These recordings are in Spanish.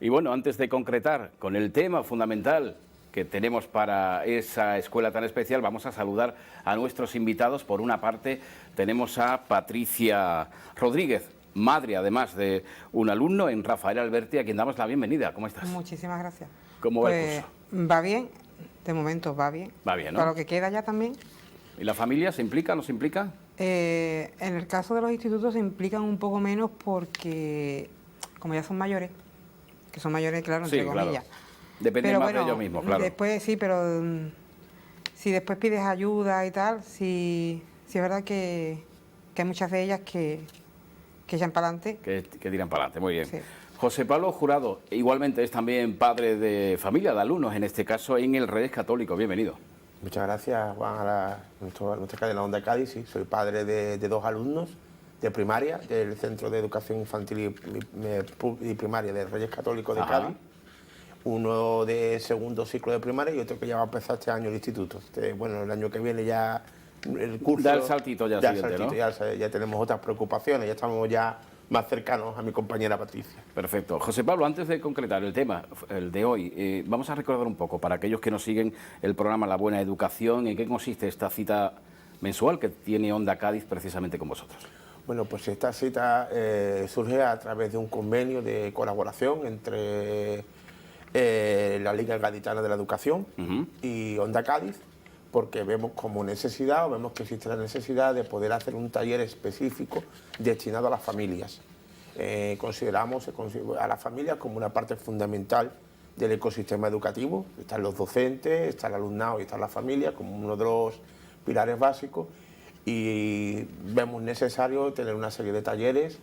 Y bueno, antes de concretar con el tema fundamental que tenemos para esa escuela tan especial, vamos a saludar a nuestros invitados. Por una parte, tenemos a Patricia Rodríguez, madre además de un alumno en Rafael Alberti, a quien damos la bienvenida. ¿Cómo estás? Muchísimas gracias. ¿Cómo va el curso? Va bien, de momento va bien. Va bien, ¿no? Para lo que queda ya también. ¿Y la familia se implica, no se implica? En el caso de los institutos se implican un poco menos porque, como ya son mayores, que son mayores, claro, entre comillas. Depende más de ellos mismos, claro. Después sí, pero si después pides ayuda y tal, sí es verdad que hay muchas de ellas que echan para adelante. Que tiran para adelante, muy bien. Sí. José Pablo Jurado, igualmente es también padre de familia, de alumnos, en este caso en el Reyes Católico. Bienvenido. Muchas gracias, Juan, a nuestra cadena Onda Cádiz. Sí, soy padre de dos alumnos de primaria del Centro de Educación Infantil y Primaria del Reyes Católicos de Cádiz. Uno de segundo ciclo de primaria y otro que ya va a empezar este año el instituto. Bueno, el año que viene ya el curso... Da el saltito ya siguiente, ¿no? Ya tenemos otras preocupaciones, ya estamos ya más cercanos a mi compañera Patricia. Perfecto. José Pablo, antes de concretar el tema, el de hoy, vamos a recordar un poco, para aquellos que nos siguen el programa La Buena Educación, en qué consiste esta cita mensual que tiene Onda Cádiz precisamente con vosotros. Bueno, pues esta cita surge a través de un convenio de colaboración entre la Liga Gaditana de la Educación y Onda Cádiz, porque vemos como necesidad, o vemos que existe la necesidad de poder hacer un taller específico destinado a las familias. Consideramos a las familias como una parte fundamental del ecosistema educativo. Están los docentes, está el alumnado y está la familia como uno de los pilares básicos, y vemos necesario tener una serie de talleres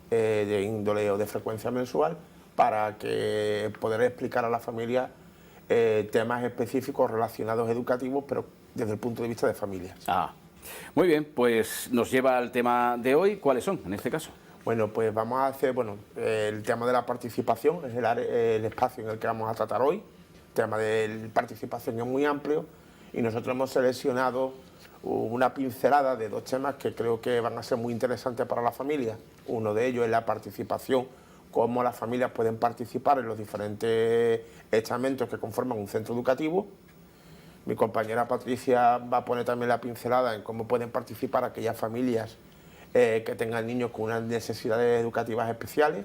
de índole o de frecuencia mensual para que poder explicar a la familia temas específicos relacionados educativos, pero desde el punto de vista de familias. Muy bien, pues nos lleva al tema de hoy. ¿Cuáles son en este caso? Bueno, pues vamos a hacer, el tema de la participación, es el espacio en el que vamos a tratar hoy. El tema de la participación es muy amplio y nosotros hemos seleccionado una pincelada de dos temas que creo que van a ser muy interesantes para la familia. Uno de ellos es la participación, cómo las familias pueden participar en los diferentes estamentos que conforman un centro educativo. Mi compañera Patricia va a poner también la pincelada en cómo pueden participar aquellas familias que tengan niños con unas necesidades educativas especiales.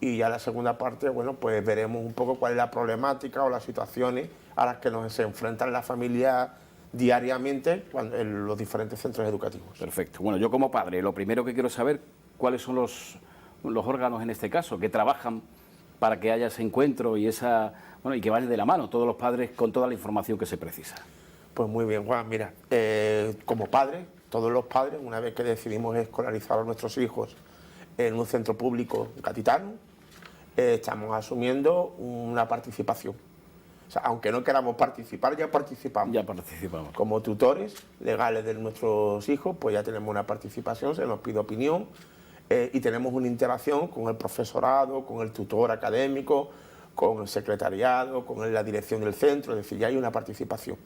Y ya la segunda parte, pues veremos un poco cuál es la problemática o las situaciones a las que se enfrentan las familias diariamente en los diferentes centros educativos. Perfecto. Bueno, yo como padre, lo primero que quiero saber, ¿cuáles son los órganos en este caso que trabajan para que haya ese encuentro y y que vayan de la mano todos los padres con toda la información que se precisa? Pues muy bien, Juan, mira, como padres, todos los padres, una vez que decidimos escolarizar a nuestros hijos en un centro público gaditano, estamos asumiendo una participación. O sea, aunque no queramos participar, ya participamos. Ya participamos. Como tutores legales de nuestros hijos, pues ya tenemos una participación, se nos pide opinión, y tenemos una interacción con el profesorado, con el tutor académico, con el secretariado, con la dirección del centro, es decir, ya hay una participación.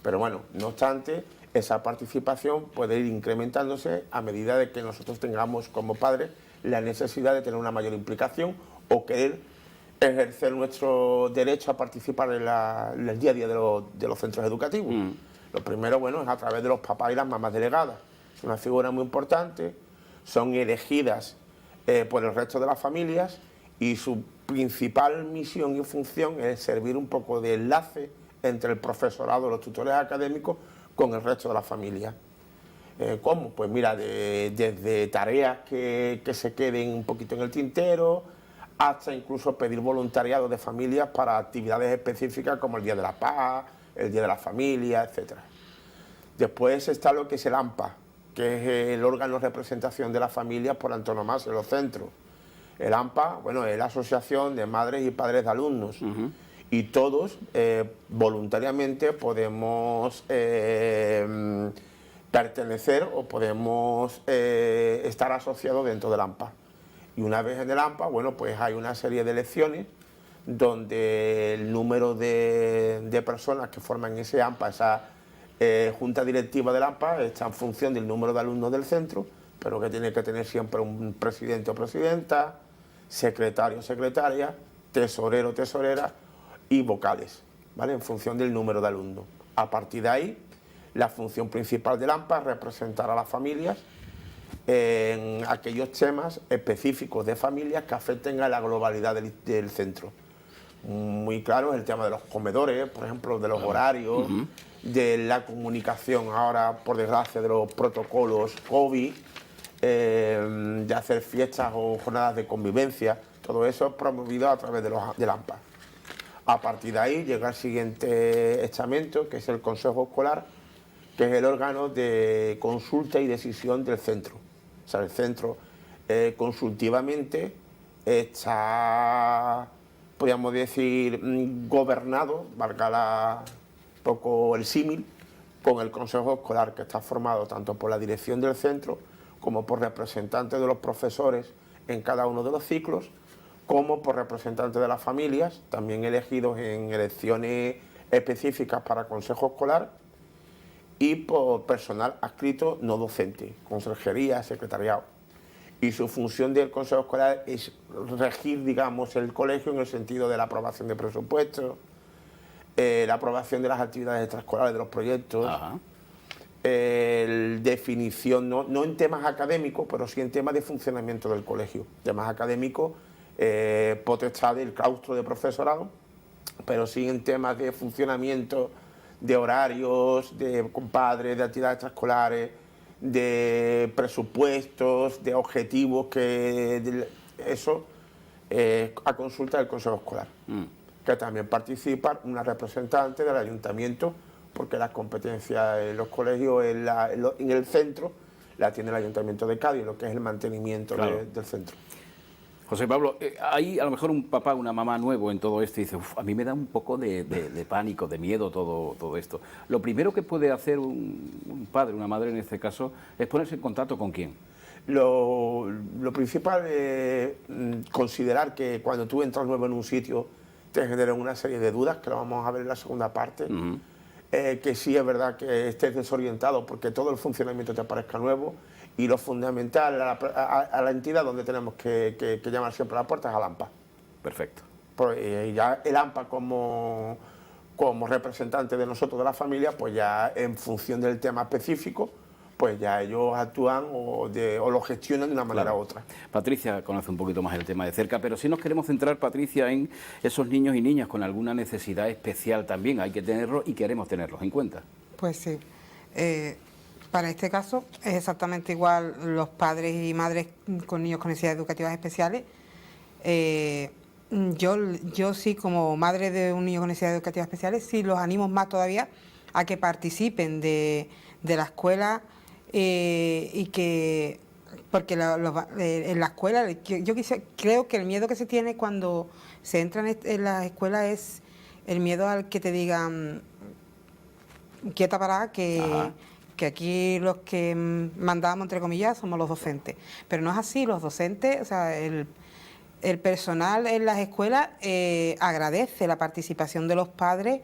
Pero bueno, no obstante, esa participación puede ir incrementándose a medida de que nosotros tengamos como padres la necesidad de tener una mayor implicación o querer ejercer nuestro derecho a participar en el día a día de los centros educativos. Lo primero, es a través de los papás y las mamás delegadas. Es una figura muy importante, son elegidas por el resto de las familias y su principal misión y función es servir un poco de enlace entre el profesorado, los tutores académicos, con el resto de la familia. ¿Cómo? Pues mira, desde tareas que se queden un poquito en el tintero, hasta incluso pedir voluntariado de familias para actividades específicas como el Día de la Paz, el Día de la Familia, etc. Después está lo que es el AMPA, que es el órgano de representación de las familias por antonomasia en los centros. El AMPA, es la Asociación de Madres y Padres de Alumnos. Y todos voluntariamente podemos pertenecer o podemos estar asociados dentro del AMPA. Y una vez en el AMPA, pues hay una serie de elecciones donde el número de personas que forman ese AMPA, esa junta directiva del AMPA, está en función del número de alumnos del centro, pero que tiene que tener siempre un presidente o presidenta, secretario o secretaria, tesorero, tesorera y vocales, ¿vale? En función del número de alumnos. A partir de ahí, la función principal del AMPA es representar a las familias en aquellos temas específicos de familias que afecten a la globalidad del centro. Muy claro es el tema de los comedores, por ejemplo, de los horarios, de la comunicación ahora, por desgracia, de los protocolos COVID, de hacer fiestas o jornadas de convivencia. Todo eso es promovido a través del AMPA. A partir de ahí llega el siguiente estamento, que es el Consejo Escolar, que es el órgano de consulta y decisión del centro. O sea, el centro consultivamente está, podríamos decir, gobernado, valga poco el símil, con el Consejo Escolar, que está formado tanto por la dirección del centro como por representantes de los profesores en cada uno de los ciclos, como por representantes de las familias, también elegidos en elecciones específicas para Consejo Escolar, y por personal adscrito no docente, conserjería, secretariado. Y su función del Consejo Escolar es regir, digamos, el colegio en el sentido de la aprobación de presupuestos, la aprobación de las actividades extraescolares de los proyectos, definición, no en temas académicos, pero sí en temas de funcionamiento del colegio. Temas académicos, potestad del claustro de profesorado, pero sí en temas de funcionamiento, de horarios, de compadres, de actividades extraescolares, de presupuestos, de objetivos, eso a consulta del Consejo Escolar, que también participa una representante del ayuntamiento, porque las competencias en los colegios en el centro la tiene el Ayuntamiento de Cádiz, lo que es el mantenimiento del centro. José Pablo, hay a lo mejor un papá, una mamá nuevo en todo esto y dice, a mí me da un poco de pánico, de miedo todo esto. Lo primero que puede hacer un padre, una madre en este caso, es ponerse en contacto con quién. Lo principal es considerar que cuando tú entras nuevo en un sitio te generan una serie de dudas, que lo vamos a ver en la segunda parte, que sí es verdad que estés desorientado porque todo el funcionamiento te parezca nuevo, y lo fundamental a la entidad donde tenemos que llamar siempre a la puerta es al AMPA. Perfecto. Pues ya el AMPA como representante de nosotros, de la familia, pues ya en función del tema específico, pues ya ellos actúan o lo gestionan de una manera u otra. Patricia conoce un poquito más el tema de cerca, pero sí nos queremos centrar, Patricia, en esos niños y niñas con alguna necesidad especial también. Hay que tenerlos y queremos tenerlos en cuenta. Pues sí. Para este caso es exactamente igual los padres y madres con niños con necesidades educativas especiales. Yo sí, como madre de un niño con necesidades educativas especiales, sí los animo más todavía a que participen de la escuela y que, porque en la escuela, creo que el miedo que se tiene cuando se entra en la escuela es el miedo al que te digan, quieta parada, que aquí los que mandamos, entre comillas, somos los docentes. Pero no es así, los docentes, o sea, el personal en las escuelas agradece la participación de los padres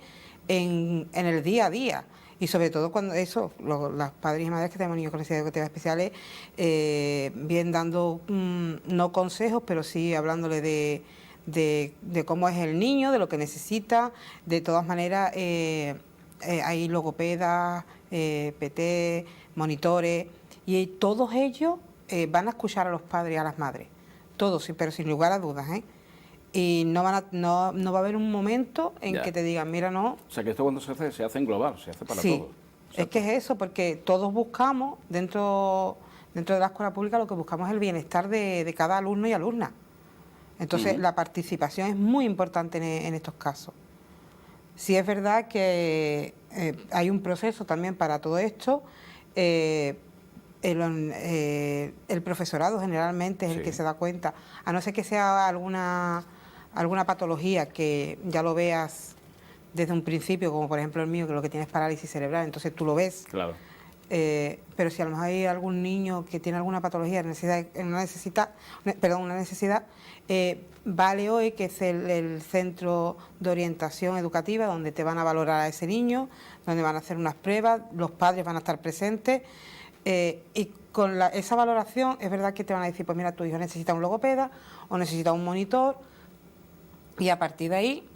en el día a día. Y sobre todo cuando los padres y madres que tenemos niños con necesidades educativas especiales, bien dando, no consejos, pero sí hablándole de cómo es el niño, de lo que necesita. De todas maneras, hay logopedas, PT, monitores, y todos ellos van a escuchar a los padres y a las madres, todos, pero sin lugar a dudas, y no va a haber un momento en que te digan, mira, no. O sea, que esto cuando se hace en global, se hace para sí, todos. Es que es eso, porque todos buscamos, dentro de la escuela pública, lo que buscamos es el bienestar de cada alumno y alumna. Entonces, la participación es muy importante en estos casos. Sí es verdad que hay un proceso también para todo esto. El profesorado generalmente es el que se da cuenta, a no ser que sea alguna patología que ya lo veas desde un principio, como por ejemplo el mío, que lo que tiene es parálisis cerebral, entonces tú lo ves. Claro. Pero si a lo mejor hay algún niño que tiene alguna patología, una necesidad, vale hoy, que es el centro de orientación educativa, donde te van a valorar a ese niño, donde van a hacer unas pruebas, los padres van a estar presentes, y con esa valoración es verdad que te van a decir, pues mira, tu hijo necesita un logopeda o necesita un monitor, Y a partir de ahí,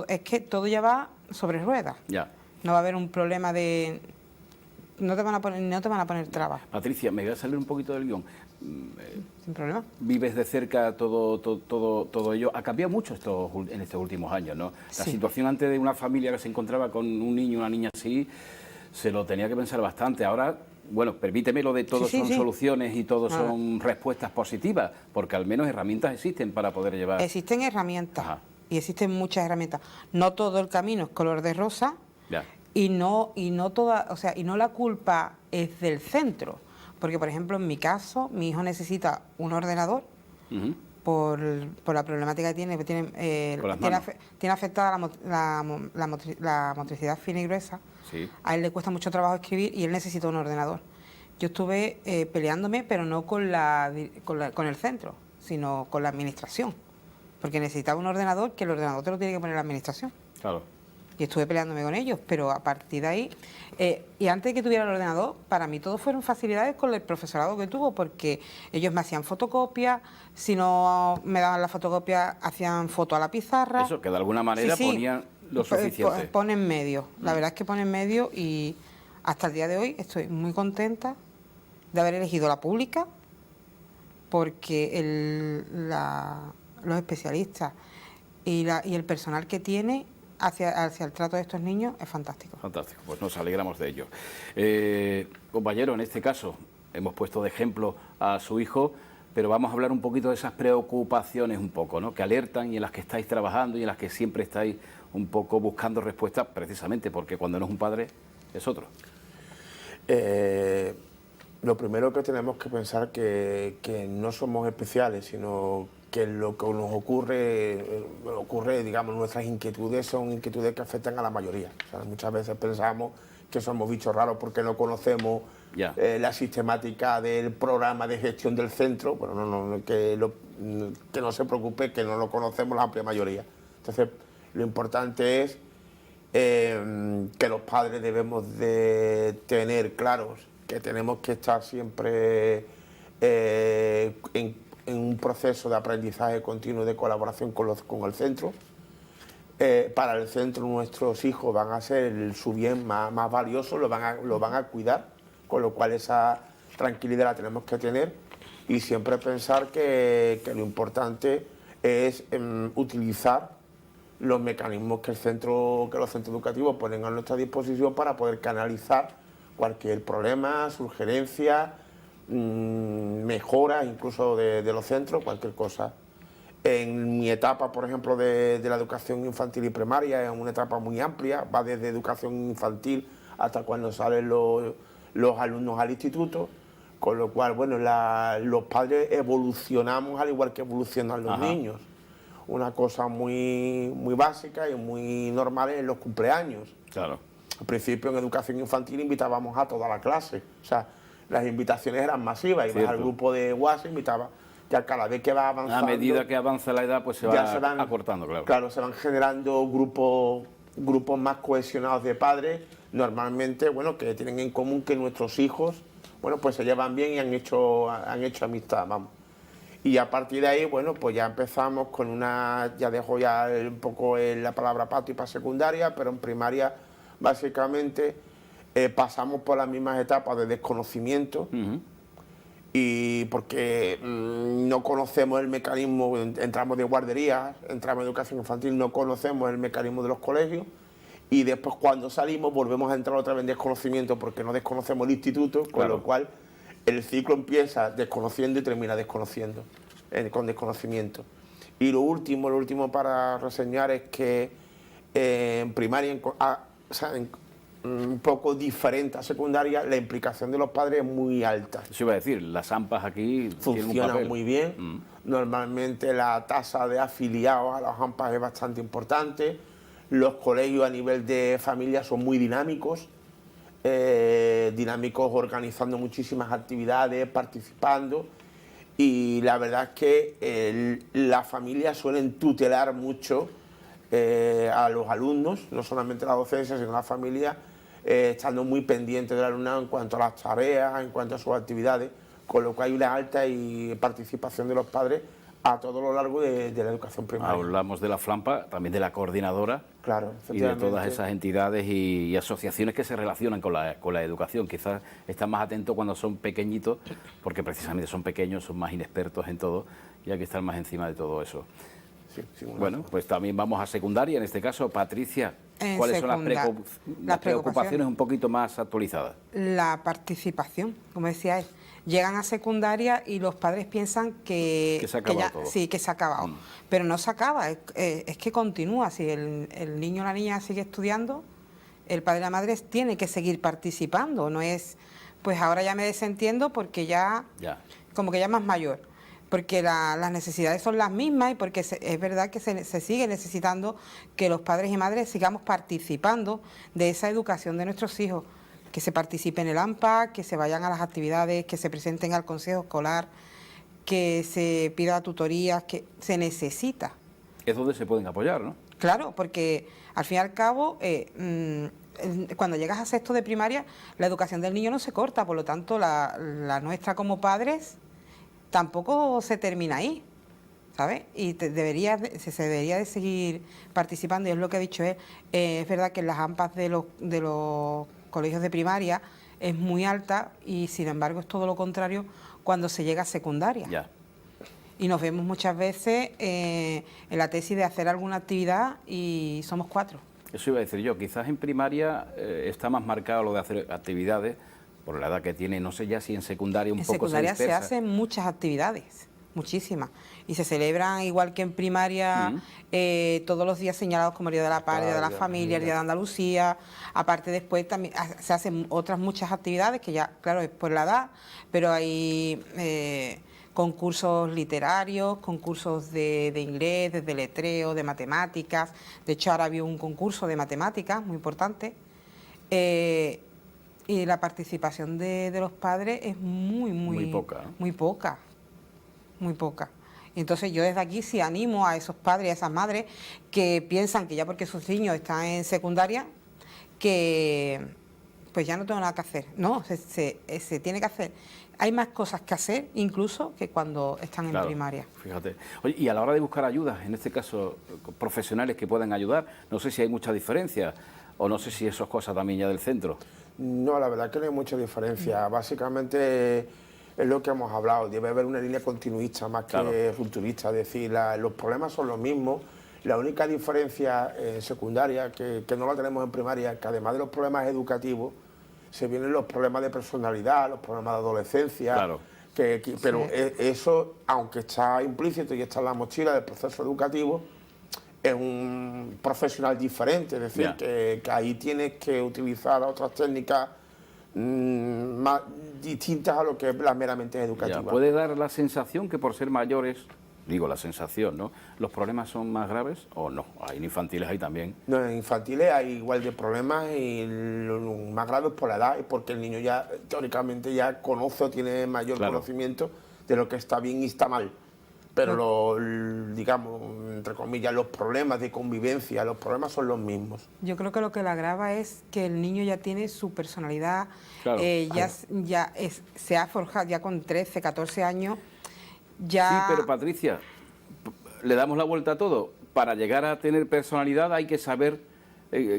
es que todo ya va sobre ruedas. Ya. No va a haber un problema de... No te van a poner trabas. Patricia, me voy a salir un poquito del guión. Sin problema. Vives de cerca todo ello. Ha cambiado mucho en estos últimos años, ¿no? La Sí. situación antes de una familia que se encontraba con un niño y una niña así, se lo tenía que pensar bastante. Ahora, bueno, permíteme, lo de todo Sí, sí, son sí. soluciones y todo son respuestas positivas, porque al menos herramientas existen para poder llevar... Existen herramientas. Ajá. Y existen muchas herramientas. No todo el camino es color de rosa. Ya. Y no toda, o sea, y no la culpa es del centro, porque por ejemplo en mi caso mi hijo necesita un ordenador Ujú. por la problemática que tiene, Con las tiene, manos. tiene afectada la motricidad fina y gruesa. Sí. A él le cuesta mucho trabajo escribir y él necesita un ordenador. Yo estuve peleándome, pero no con el centro, sino con la administración, porque necesitaba un ordenador, que el ordenador te lo tiene que poner la administración. Claro. Y estuve peleándome con ellos, pero a partir de ahí, y antes de que tuviera el ordenador, para mí todo fueron facilidades con el profesorado que tuvo, porque ellos me hacían fotocopias, si no me daban la fotocopia, hacían foto a la pizarra. Eso, que de alguna manera Sí, sí, ponían lo suficiente. Ponen medio, la verdad es que ponen medio y hasta el día de hoy estoy muy contenta de haber elegido la pública, porque los especialistas y el personal que tiene hacia el trato de estos niños es fantástico. Fantástico, pues nos alegramos de ello. Compañero, en este caso hemos puesto de ejemplo a su hijo, pero vamos a hablar un poquito de esas preocupaciones un poco, ¿no?, que alertan y en las que estáis trabajando y en las que siempre estáis un poco buscando respuestas, precisamente porque cuando no es un padre es otro. Lo primero que tenemos que pensar que no somos especiales, sino que lo que nos ocurre, digamos, nuestras inquietudes son inquietudes que afectan a la mayoría. O sea, muchas veces pensamos que somos bichos raros porque no conocemos la sistemática del programa de gestión del centro. Bueno, que no se preocupe, que no lo conocemos la amplia mayoría. Entonces, lo importante es que los padres debemos de tener claros que tenemos que estar siempre en un proceso de aprendizaje continuo de colaboración con el centro. Para el centro nuestros hijos van a ser su bien más valioso, lo van a cuidar, con lo cual esa tranquilidad la tenemos que tener y siempre pensar que lo importante es utilizar los mecanismos que los centros educativos ponen a nuestra disposición para poder canalizar cualquier problema, sugerencia, mejora incluso de los centros, cualquier cosa. En mi etapa, por ejemplo, de la educación infantil y primaria, es una etapa muy amplia, va desde educación infantil hasta cuando salen los alumnos al instituto, con lo cual, bueno, los padres evolucionamos al igual que evolucionan los niños. Una cosa muy básica y muy normal en los cumpleaños. Claro. Al principio en educación infantil invitábamos a toda la clase, o sea, las invitaciones eran masivas, ibas al grupo de WhatsApp, invitaba, ya cada vez que va avanzando... A medida que avanza la edad, pues se van acortando, claro. Claro, se van generando grupos más cohesionados de padres, normalmente, bueno, que tienen en común que nuestros hijos, bueno, pues se llevan bien y han hecho amistad, vamos. Y a partir de ahí, bueno, pues ya empezamos con ya dejo ya un poco la palabra patio para secundaria, pero en primaria, básicamente, pasamos por las mismas etapas de desconocimiento, y porque no conocemos el mecanismo, entramos de guardería, entramos en educación infantil, no conocemos el mecanismo de los colegios, y después cuando salimos volvemos a entrar otra vez en desconocimiento porque no desconocemos el instituto, con lo cual el ciclo empieza desconociendo y termina desconociendo, con desconocimiento. Y lo último para reseñar es que en primaria, un poco diferente a secundaria, la implicación de los padres es muy alta. Eso iba a decir, las AMPAs aquí funcionan muy bien. Normalmente la tasa de afiliados a las AMPAs es bastante importante. Los colegios a nivel de familia son muy dinámicos, organizando muchísimas actividades, participando, y la verdad es que las familias suelen tutelar mucho a los alumnos, no solamente la docencia, sino la familia, estando muy pendiente del alumnado en cuanto a las tareas, en cuanto a sus actividades, con lo que hay una alta participación de los padres a todo lo largo de la educación primaria. Hablamos de la FLAMPA, también de la coordinadora Claro, y de todas esas entidades y asociaciones que se relacionan con la educación. Quizás están más atentos cuando son pequeñitos, porque precisamente son pequeños, son más inexpertos en todo y hay que estar más encima de todo eso. Sí, bueno, pues también vamos a secundaria, en este caso, Patricia, ¿cuáles son las preocupaciones un poquito más actualizadas? La participación, como decía él. Llegan a secundaria y los padres piensan que se ha acabado todo. Sí, que se ha acabado. Pero no se acaba, es que continúa. Si el niño o la niña sigue estudiando, el padre y la madre tiene que seguir participando. No es, pues ahora ya me desentiendo porque ya. Como que ya más mayor. Porque las necesidades son las mismas y porque es verdad que se sigue necesitando que los padres y madres sigamos participando de esa educación de nuestros hijos, que se participe en el AMPA, que se vayan a las actividades, que se presenten al consejo escolar, que se pida tutorías, que se necesita. Es donde se pueden apoyar, ¿no? Claro, porque al fin y al cabo, cuando llegas a sexto de primaria, la educación del niño no se corta, por lo tanto la nuestra como padres tampoco se termina ahí, ¿sabes? Y se debería de seguir participando, y es lo que ha dicho él. Es verdad que en las AMPAs de los colegios de primaria es muy alta y sin embargo es todo lo contrario cuando se llega a secundaria. Ya. Y nos vemos muchas veces en la tesis de hacer alguna actividad y somos 4. Eso iba a decir yo, quizás en primaria está más marcado lo de hacer actividades, por la edad que tiene, no sé ya si en secundaria un poco se dispersa. En secundaria se hacen muchas actividades, muchísimas, y se celebran igual que en primaria todos los días señalados como el Día de la Paz, el Día de la Familia, el Día de Andalucía. Aparte después también se hacen otras muchas actividades que ya, claro, es por la edad, pero hay concursos literarios, concursos de inglés, de deletreo, de matemáticas. De hecho ahora había un concurso de matemáticas muy importante. Y la participación de los padres es muy poca, ¿no? muy poca. Y entonces yo desde aquí sí animo a esos padres y a esas madres que piensan que ya porque sus niños están en secundaria, que pues ya no tengo nada que hacer. No, se tiene que hacer. Hay más cosas que hacer incluso que cuando están en primaria. Fíjate. Oye, y a la hora de buscar ayudas, en este caso profesionales que puedan ayudar, no sé si hay mucha diferencia o no sé si eso es cosa también ya del centro. No, la verdad que no hay mucha diferencia. Básicamente es lo que hemos hablado. Debe haber una línea continuista más que rupturista. Es decir, los problemas son los mismos. La única diferencia en secundaria, que no la tenemos en primaria, es que además de los problemas educativos, se vienen los problemas de personalidad, los problemas de adolescencia. Claro. Pero eso, aunque está implícito y está en la mochila del proceso educativo, es un profesional diferente, es decir, que ahí tienes que utilizar otras técnicas más distintas a lo que es la meramente educativa. ¿Puede dar la sensación que por ser mayores, digo la sensación, ¿no?, los problemas son más graves o no? En infantiles hay también. No, en infantiles hay igual de problemas y lo más grave es por la edad y porque el niño ya teóricamente ya conoce o tiene mayor conocimiento de lo que está bien y está mal. Pero digamos, entre comillas, los problemas de convivencia, los problemas son los mismos. Yo creo que lo que la agrava es que el niño ya tiene su personalidad, se ha forjado ya con 13, 14 años. Ya... Sí, pero Patricia, le damos la vuelta a todo. Para llegar a tener personalidad hay que saber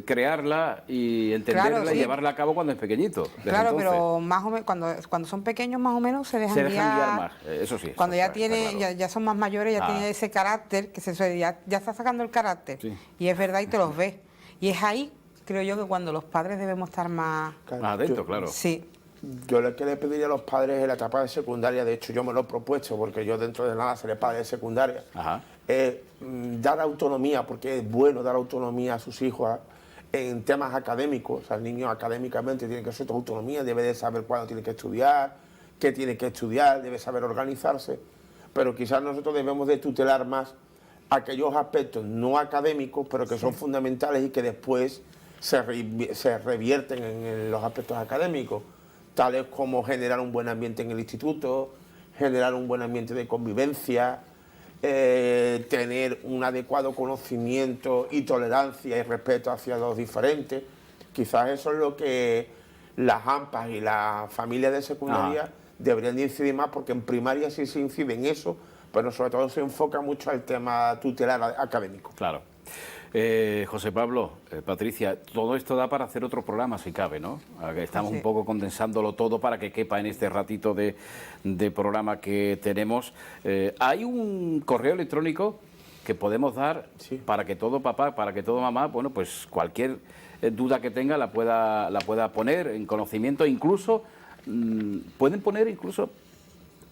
crearla y entenderla y llevarla a cabo cuando es pequeñito. Claro, entonces, pero más o menos cuando son pequeños más o menos se dejan guiar más. Eso sí. Cuando ya tienen, ya son más mayores, ya tienen ese carácter que ya está sacando el carácter. Sí. Y es verdad y te los ves. Y es ahí, creo yo, que cuando los padres debemos estar más atentos, claro. Sí. Yo lo que le pediría a los padres en la etapa de secundaria, de hecho yo me lo he propuesto porque yo dentro de nada seré padre de secundaria, es dar autonomía, porque es bueno dar autonomía a sus hijos en temas académicos. O sea, el niño académicamente tiene que hacer su autonomía, debe de saber cuándo tiene que estudiar, qué tiene que estudiar, debe saber organizarse, pero quizás nosotros debemos de tutelar más aquellos aspectos no académicos, pero que son fundamentales y que después se revierten en los aspectos académicos, tales como generar un buen ambiente en el instituto, generar un buen ambiente de convivencia, tener un adecuado conocimiento y tolerancia y respeto hacia los diferentes. Quizás eso es lo que las AMPAs y las familias de secundaria deberían de incidir más, porque en primaria sí se incide en eso, pero sobre todo se enfoca mucho al tema tutelar académico. Claro. José Pablo, Patricia, todo esto da para hacer otro programa si cabe, ¿no? Estamos un poco condensándolo todo para que quepa en este ratito de programa que tenemos. Hay un correo electrónico que podemos dar para que todo papá, para que todo mamá, bueno, pues cualquier duda que tenga la pueda poner en conocimiento, incluso pueden poner incluso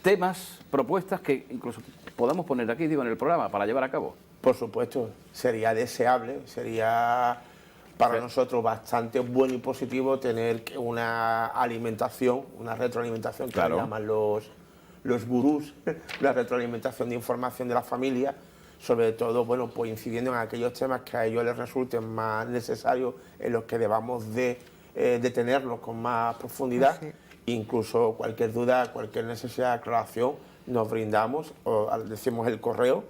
temas, propuestas que incluso podamos poner aquí, digo, en el programa para llevar a cabo. Por supuesto, sería deseable, sería para nosotros bastante bueno y positivo tener una alimentación, una retroalimentación, que le llaman los gurús, la retroalimentación de información de la familia, sobre todo, bueno, pues incidiendo en aquellos temas que a ellos les resulten más necesarios, en los que debamos de detenernos con más profundidad. Sí. Incluso cualquier duda, cualquier necesidad de aclaración, nos brindamos, o decimos el correo,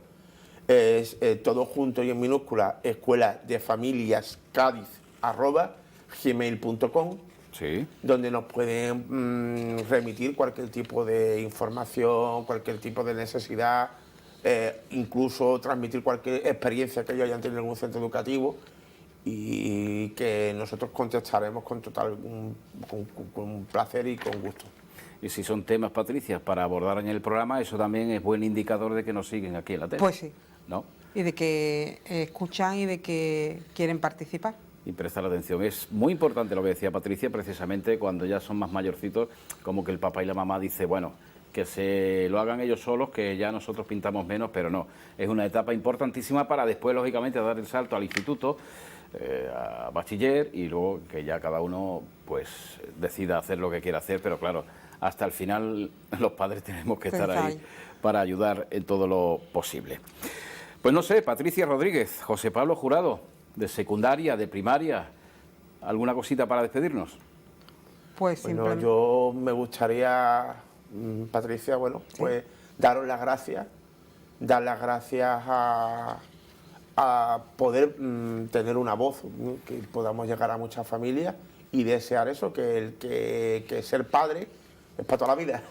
es todo junto y en minúscula, escueladefamiliascadiz@gmail.com, sí, donde nos pueden remitir cualquier tipo de información, cualquier tipo de necesidad, incluso transmitir cualquier experiencia que ellos hayan tenido en un centro educativo, y que nosotros contestaremos con con placer y con gusto. Y si son temas, Patricia, para abordar en el programa, eso también es buen indicador de que nos siguen aquí en la tele. Pues sí. ¿No? Y de que escuchan y de que quieren participar. Y prestar atención. Es muy importante lo que decía Patricia, precisamente cuando ya son más mayorcitos, como que el papá y la mamá dicen, bueno, que se lo hagan ellos solos, que ya nosotros pintamos menos, pero no. Es una etapa importantísima para después, lógicamente, dar el salto al instituto, a bachiller, y luego que ya cada uno pues decida hacer lo que quiera hacer, pero claro, hasta el final los padres tenemos que estar ahí para ayudar en todo lo posible. Pues no sé, Patricia Rodríguez, José Pablo Jurado, de secundaria, de primaria, ¿alguna cosita para despedirnos? Pues bueno, yo me gustaría, Patricia, bueno, pues daros las gracias, dar las gracias a poder tener una voz, que podamos llegar a muchas familias, y desear eso, que ser padre es para toda la vida.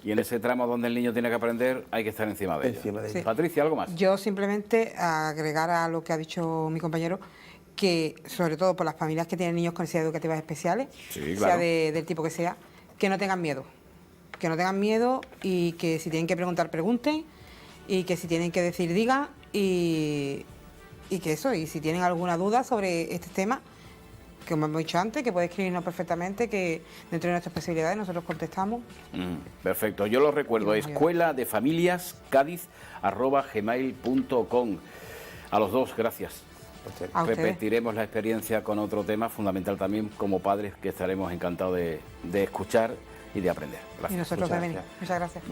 Y en ese tramo donde el niño tiene que aprender, hay que estar encima de ella. Sí. Patricia, ¿algo más? Yo simplemente agregar a lo que ha dicho mi compañero, que sobre todo por las familias que tienen niños con necesidades educativas especiales, sea del tipo que sea, que no tengan miedo. Que no tengan miedo, y que si tienen que preguntar, pregunten, y que si tienen que decir, digan, y que eso, y si tienen alguna duda sobre este tema, que como hemos dicho antes, que puede escribirnos perfectamente, que dentro de nuestras posibilidades nosotros contestamos. Perfecto, yo lo recuerdo, escueladefamiliascadiz@gmail.com. A los dos, gracias. Repetiremos la experiencia con otro tema fundamental también como padres, que estaremos encantados de escuchar y de aprender. Gracias. Y nosotros de venir. Muchas gracias.